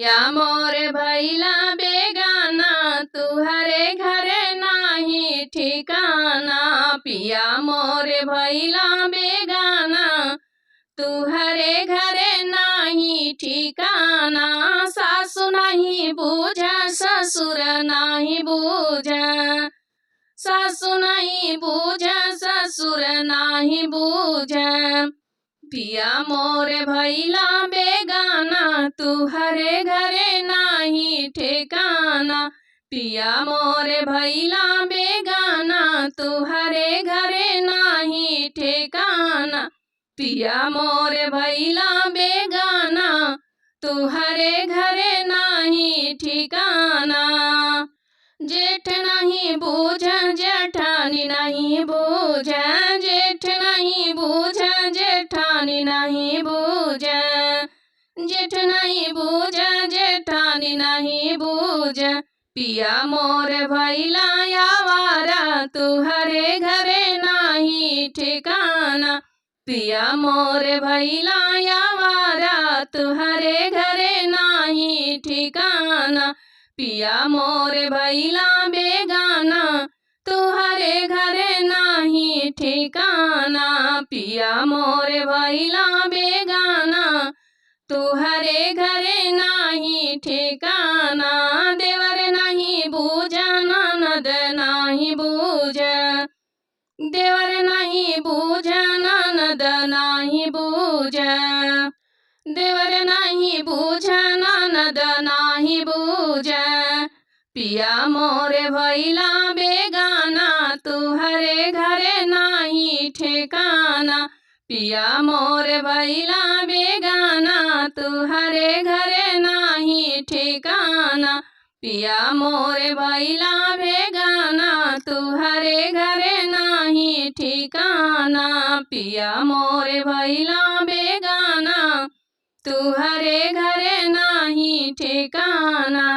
या मोरे भैला बेगाना तुहरे घरे नाही ठिकाना। पिया मोरे भैला बेगाना तुहरे घरे नाही ठिकाना। सासु नहीं बूझा ससुर नहीं बूझा, सासु नहीं बूझा ससुर नहीं बूझा। पिया मोरे भैला बेगाना तुहरे घरे नाही ठिकाना। पिया मोरे भैला बेगाना तुहरे घरे नाही ठिकाना। पिया मोरे भैला बेगाना तुहरे घरे नाही ठिकाना। जेठ नहीं बूझा जेठानी नहीं बूझा, जेठ नहीं बूझा जेठानी नहीं बूझा, जेठ नहीं बूझा जेठानी नहीं बूझा। पिया मोरे भैला आवारा तुहरे घरे नाही ठिकाना। पिया मोरे भैला आवारा तुहरे घरे नाही ठिकाना। पिया मोरे भैला बेगाना तुहरे घरे नाही ठिकाना। पिया मोरे भैला बेगाना तुहरे घरे नाही ठिकाना। देवर नहीं बूझा ननद नहीं बूझा, देवर नहीं बूझा ननद नहीं बूझा, देवर नहीं बूझा ननद नहीं बूझा। पिया मोरे भैला बेगाना तुहरे घरे नाही ठिकाना। पिया मोरे भैला बेगाना तुहरे घरे नाही ठिकाना। पिया मोरे भैला बेगाना तुहरे घरे नाही ठिकाना। पिया मोरे भैला बेगाना तुहरे घरे नाही ठिकाना।